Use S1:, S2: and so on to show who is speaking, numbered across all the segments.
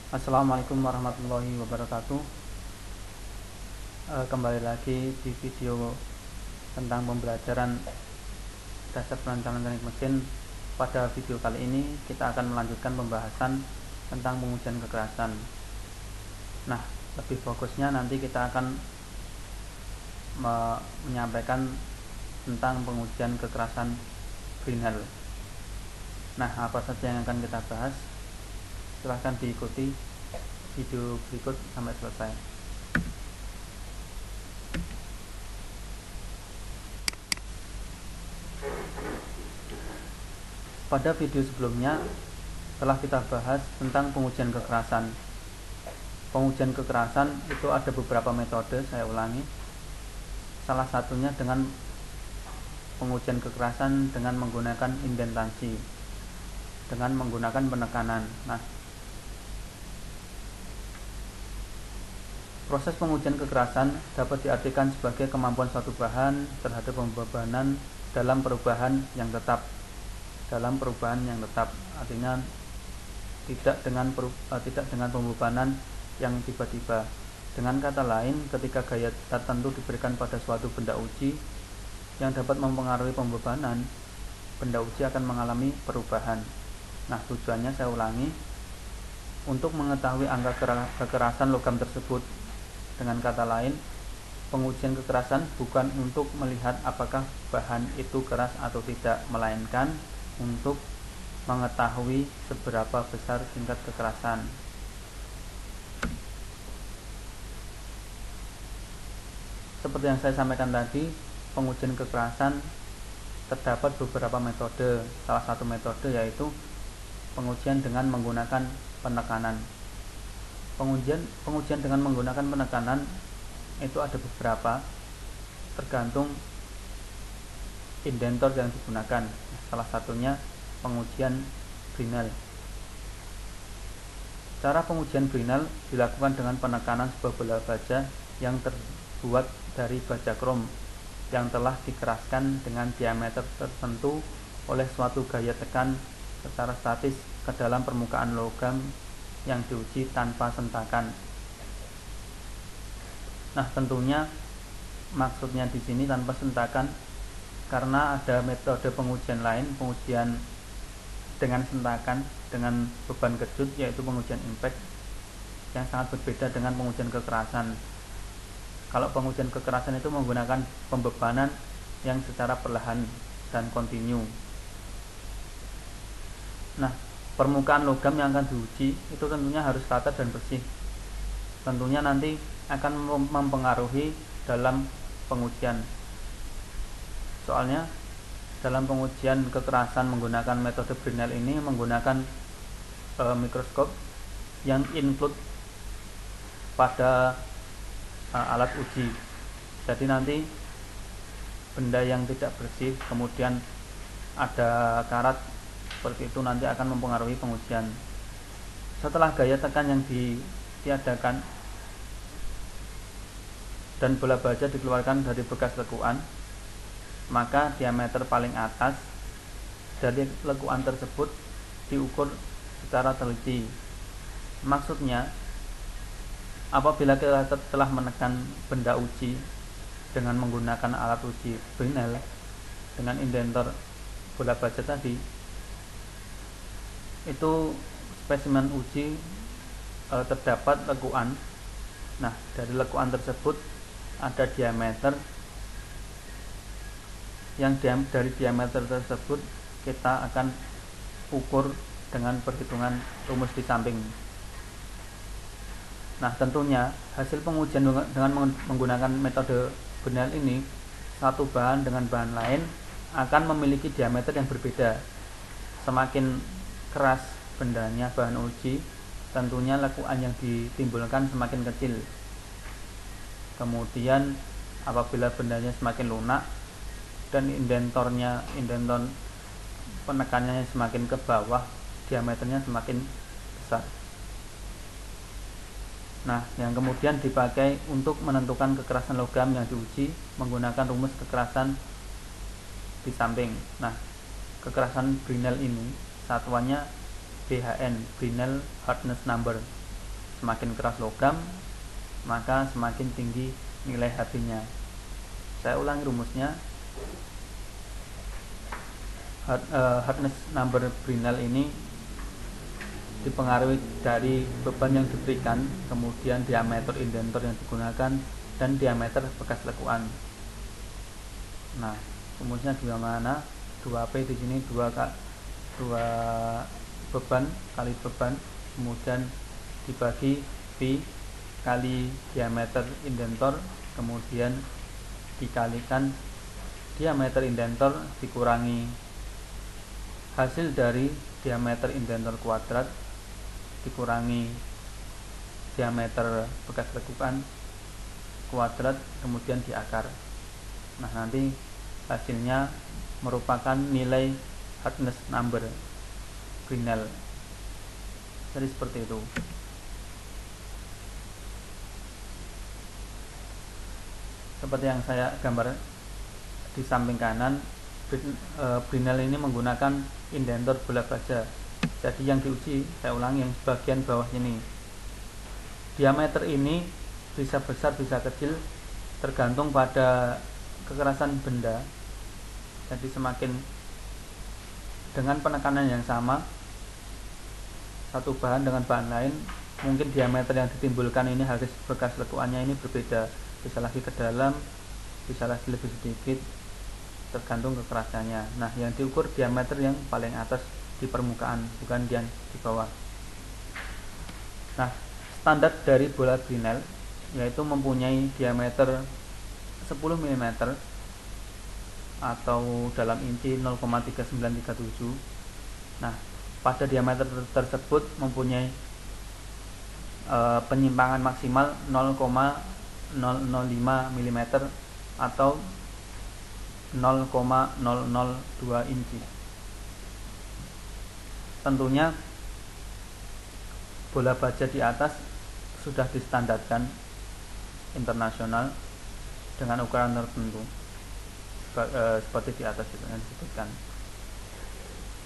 S1: Assalamualaikum warahmatullahi wabarakatuh. Kembali lagi di video tentang pembelajaran dasar perancangan teknik mesin. Pada video kali ini kita akan melanjutkan pembahasan tentang pengujian kekerasan. Nah, lebih fokusnya nanti kita akan menyampaikan tentang pengujian kekerasan Fresnel. Nah, apa saja yang akan kita bahas? Silahkan diikuti video berikut sampai selesai. Pada video sebelumnya telah kita bahas tentang pengujian kekerasan. Pengujian kekerasan itu ada beberapa metode, saya ulangi. Salah satunya dengan pengujian kekerasan dengan menggunakan indentasi, dengan menggunakan penekanan. Nah, proses pengujian kekerasan dapat diartikan sebagai kemampuan suatu bahan terhadap pembebanan dalam perubahan yang tetap. Artinya tidak dengan pembebanan yang tiba-tiba. Dengan kata lain, ketika gaya tertentu diberikan pada suatu benda uji yang dapat mempengaruhi pembebanan, benda uji akan mengalami perubahan. Nah, tujuannya saya ulangi, untuk mengetahui angka kekerasan logam tersebut. Dengan kata lain, pengujian kekerasan bukan untuk melihat apakah bahan itu keras atau tidak, melainkan untuk mengetahui seberapa besar tingkat kekerasan. Seperti yang saya sampaikan tadi, pengujian kekerasan terdapat beberapa metode. Salah satu metode yaitu pengujian dengan menggunakan penekanan. Pengujian dengan menggunakan penekanan itu ada beberapa, tergantung indentor yang digunakan. Salah satunya pengujian Fresnel. Cara pengujian Fresnel dilakukan dengan penekanan sebuah bola baja yang terbuat dari baja krom yang telah dikeraskan dengan diameter tertentu oleh suatu gaya tekan secara statis ke dalam permukaan logam yang diuji tanpa sentakan. Nah, tentunya maksudnya di sini tanpa sentakan karena ada metode pengujian lain, pengujian dengan sentakan, dengan beban kejut, yaitu pengujian impact, yang sangat berbeda dengan pengujian kekerasan. Kalau pengujian kekerasan itu menggunakan pembebanan yang secara perlahan dan kontinu. Nah, permukaan logam yang akan diuji itu tentunya harus rata dan bersih. Tentunya nanti akan mempengaruhi dalam pengujian. Soalnya dalam pengujian kekerasan menggunakan metode Fresnel ini menggunakan mikroskop yang include pada alat uji. Jadi nanti benda yang tidak bersih kemudian ada karat seperti itu nanti akan mempengaruhi pengujian. Setelah gaya tekan yang ditiadakan dan bola baja dikeluarkan dari bekas lekuan, maka diameter paling atas dari lekuan tersebut diukur secara teliti. Maksudnya, apabila kita telah menekan benda uji dengan menggunakan alat uji Fresnel dengan indentor bola baja tadi, itu spesimen uji terdapat lekuan. Nah, dari lekuan tersebut ada diameter yang dari diameter tersebut kita akan ukur dengan perhitungan rumus di samping. Nah, tentunya hasil pengujian dengan menggunakan metode Fresnel ini, satu bahan dengan bahan lain akan memiliki diameter yang berbeda. Semakin keras bendanya, bahan uji, tentunya lekuan yang ditimbulkan semakin kecil. Kemudian apabila bendanya semakin lunak dan indentor penekanannya semakin ke bawah, diameternya semakin besar. Nah, yang kemudian dipakai untuk menentukan kekerasan logam yang diuji menggunakan rumus kekerasan di samping. Nah, kekerasan Fresnel ini satuannya BHN, Fresnel Hardness Number. semakin keras logam, maka semakin tinggi nilai Hb-nya. Saya ulangi rumusnya. Hardness number Brinell ini dipengaruhi dari beban yang diberikan, kemudian diameter indentor yang digunakan, dan diameter bekas lekuan. Nah, rumusnya gimana? 2P di sini 2 beban kali beban, kemudian dibagi P kali diameter indentor, kemudian dikalikan diameter indentor dikurangi hasil dari diameter indentor kuadrat dikurangi diameter bekas lekukan kuadrat, kemudian diakar. Nah, nanti hasilnya merupakan nilai hardness number Brinell. Jadi seperti itu. Seperti yang saya gambar di samping kanan, Brinell ini menggunakan indentor bola baja. Jadi yang diuji, saya ulangi, yang bagian bawah ini. Diameter ini bisa besar bisa kecil tergantung pada kekerasan benda. Jadi semakin dengan penekanan yang sama, satu bahan dengan bahan lain, mungkin diameter yang ditimbulkan ini hasil bekas lekuannya ini berbeda, bisa lagi ke dalam, bisa lagi lebih sedikit, tergantung kekerasannya. Nah, yang diukur diameter yang paling atas di permukaan, bukan yang di bawah. Nah, standar dari bola Brinell yaitu mempunyai diameter 10 mm atau dalam inci 0,3937. Nah, pada diameter tersebut mempunyai penyimpangan maksimal 0,005 mm atau 0,002 inci. Tentunya bola baja di atas sudah distandarkan internasional dengan ukuran tertentu seperti di atas yang disebutkan.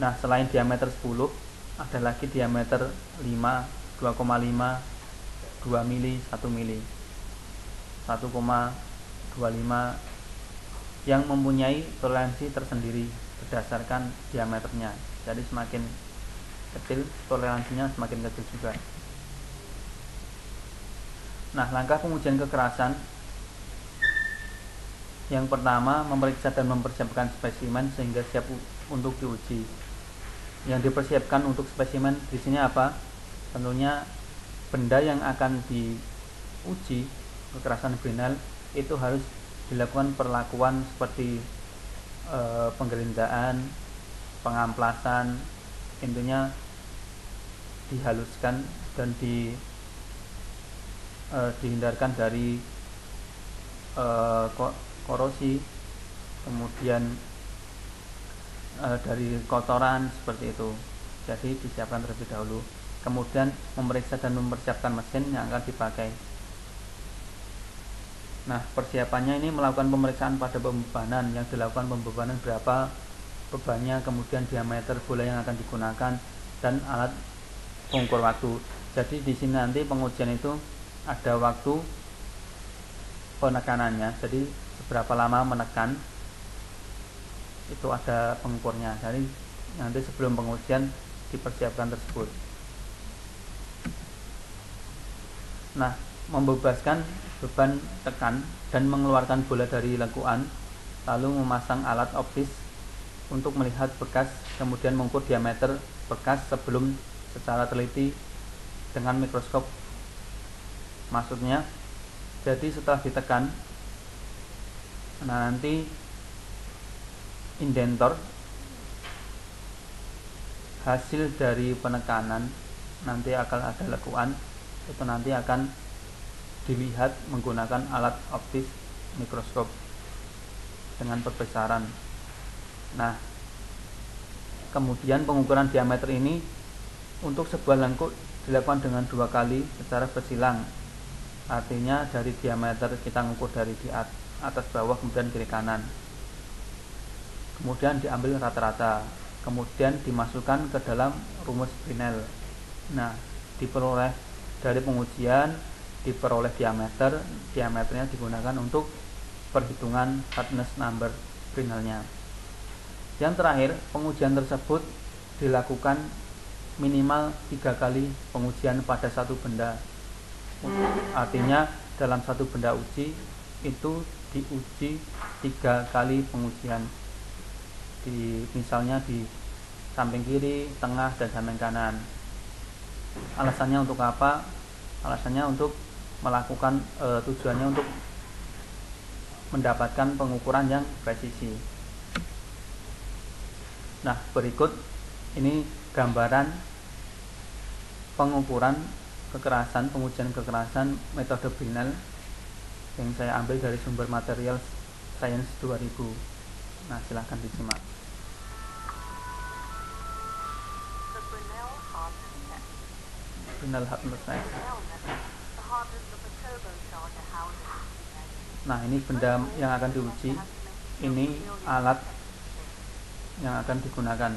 S1: Nah, selain diameter 10 ada lagi diameter 5, 2,5, 2 mili, 1 mili, 1,25 yang mempunyai toleransi tersendiri berdasarkan diameternya. Jadi semakin kecil toleransinya semakin kecil juga. Nah, langkah pengujian kekerasan yang pertama, memeriksa dan mempersiapkan spesimen sehingga siap untuk diuji. Yang dipersiapkan untuk spesimen di sini apa? Tentunya benda yang akan diuji kekerasan Brinell itu harus dilakukan perlakuan seperti penggerindaan, pengamplasan, intinya dihaluskan dan dihindarkan dari korosi, kemudian dari kotoran seperti itu. Jadi disiapkan terlebih dahulu. Kemudian memeriksa dan mempersiapkan mesin yang akan dipakai. Nah, persiapannya ini melakukan pemeriksaan pada pembebanan, yang dilakukan pembebanan berapa bebannya, kemudian diameter bola yang akan digunakan, dan alat pengukur waktu. Jadi di sini nanti pengujian itu ada waktu penekanannya, jadi seberapa lama menekan itu ada pengukurnya. Jadi nanti sebelum pengujian dipersiapkan tersebut. Nah, membebaskan beban tekan dan mengeluarkan bola dari lekuan, lalu memasang alat optis untuk melihat bekas, kemudian mengukur diameter bekas sebelum secara teliti dengan mikroskop. Maksudnya, jadi setelah ditekan, nah nanti indentor hasil dari penekanan nanti akan ada lekuan, itu nanti akan dilihat menggunakan alat optis mikroskop dengan perbesaran. Nah, kemudian pengukuran diameter ini untuk sebuah lengkuk dilakukan dengan 2 kali secara bersilang. Artinya dari diameter kita mengukur dari di atas bawah, kemudian kiri kanan, kemudian diambil rata-rata, kemudian dimasukkan ke dalam rumus Brinell. Nah, diperoleh Dari pengujian diperoleh diameternya digunakan untuk perhitungan hardness number Fresnelnya. Yang terakhir, pengujian tersebut dilakukan minimal 3 kali pengujian pada satu benda. Artinya dalam satu benda uji itu diuji 3 kali pengujian, misalnya di samping kiri, tengah, dan samping kanan. Alasannya untuk apa? Alasannya untuk melakukan tujuannya untuk mendapatkan pengukuran yang presisi. Nah, berikut ini gambaran pengukuran kekerasan, pengujian kekerasan metode Fresnel yang saya ambil dari sumber material Science 2000. Nah, silahkan disimak. Fresnel hardness test. Nah, ini benda yang akan diuji. Ini alat yang akan digunakan.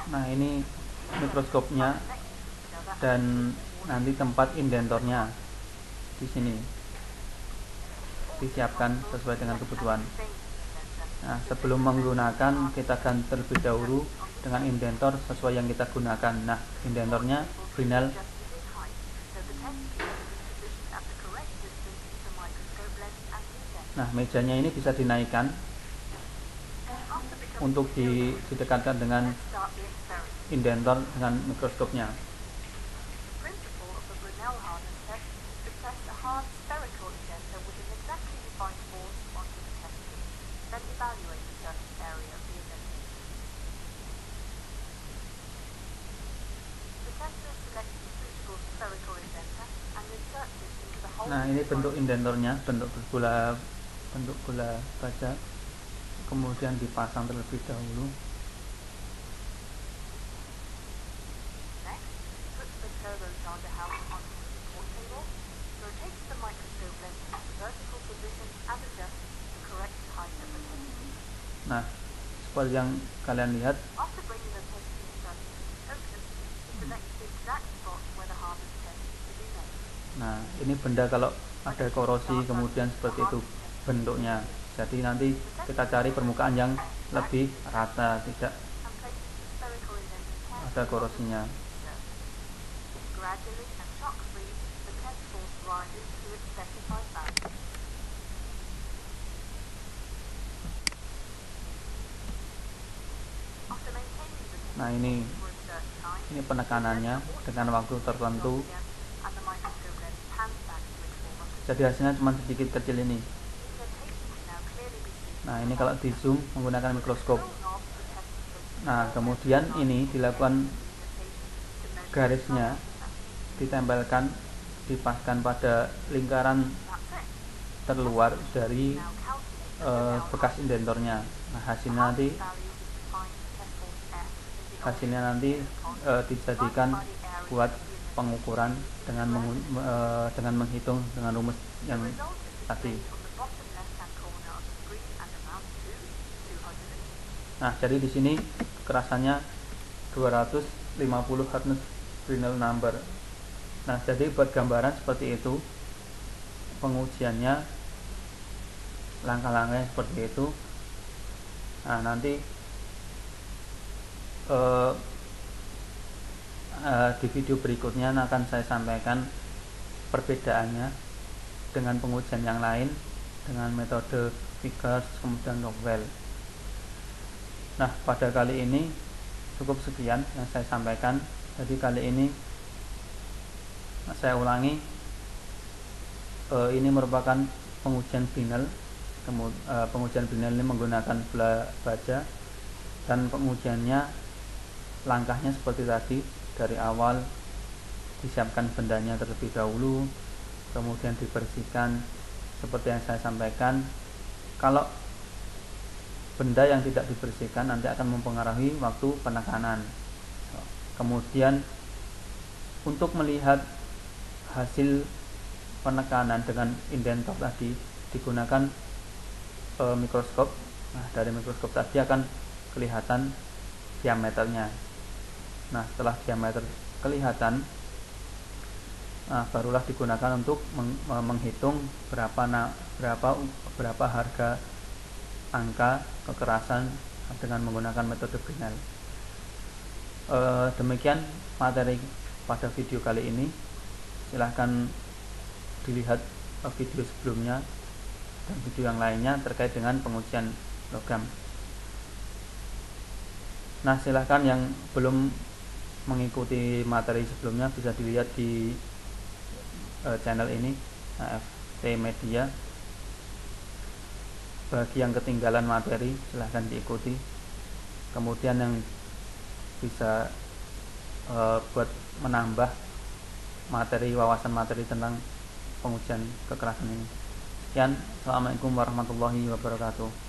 S1: Nah, ini mikroskopnya dan nanti tempat indentornya di sini disiapkan sesuai dengan kebutuhan. Nah, sebelum menggunakan kita ganti terlebih dahulu dengan indentor sesuai yang kita gunakan. Nah, indentornya Fresnel. Nah, mejanya ini bisa dinaikkan untuk didekatkan dengan indentor dengan mikroskopnya. Nah, ini bentuk indentornya, bentuk bola baja, kemudian dipasang terlebih dahulu. Nah, seperti yang kalian lihat, nah ini benda kalau ada korosi kemudian seperti itu bentuknya. Jadi nanti kita cari permukaan yang lebih rata, tidak ada korosinya. Nah, ini penekanannya dengan waktu tertentu. Jadi hasilnya cuma sedikit kecil ini. Nah, ini kalau di zoom menggunakan mikroskop. Nah, kemudian ini dilakukan garisnya ditempelkan, dipaskan pada lingkaran terluar dari bekas indentornya. Nah, hasilnya nanti dijadikan buat pengukuran dengan menghitung dengan rumus yang tadi. Nah, jadi di sini kekerasannya 250 hardness Fresnel number. Nah, jadi buat gambaran seperti itu pengujiannya, langkah-langkahnya seperti itu. Nah, nanti di video berikutnya akan saya sampaikan perbedaannya dengan pengujian yang lain, dengan metode Vickers kemudian Rockwell. Nah, pada kali ini cukup sekian yang saya sampaikan. Jadi kali ini saya ulangi, ini merupakan pengujian Fresnel. Pengujian Fresnel ini menggunakan bola baja, dan pengujiannya langkahnya seperti tadi. Dari awal disiapkan bendanya terlebih dahulu, kemudian dibersihkan seperti yang saya sampaikan. Kalau benda yang tidak dibersihkan nanti akan mempengaruhi waktu penekanan. Kemudian untuk melihat hasil penekanan dengan indentor tadi digunakan mikroskop. Nah, dari mikroskop tadi akan kelihatan diameternya. Nah, setelah diameter kelihatan, nah, barulah digunakan untuk menghitung berapa harga angka kekerasan dengan menggunakan metode Brinell. Demikian materi pada video kali ini. Silahkan dilihat video sebelumnya dan video yang lainnya terkait dengan pengujian logam. Nah, silahkan yang belum mengikuti materi sebelumnya bisa dilihat di channel ini, AFT Media. Bagi yang ketinggalan materi silahkan diikuti. Kemudian yang bisa buat menambah wawasan materi tentang pengujian kekerasan ini. Sekian, assalamualaikum warahmatullahi wabarakatuh.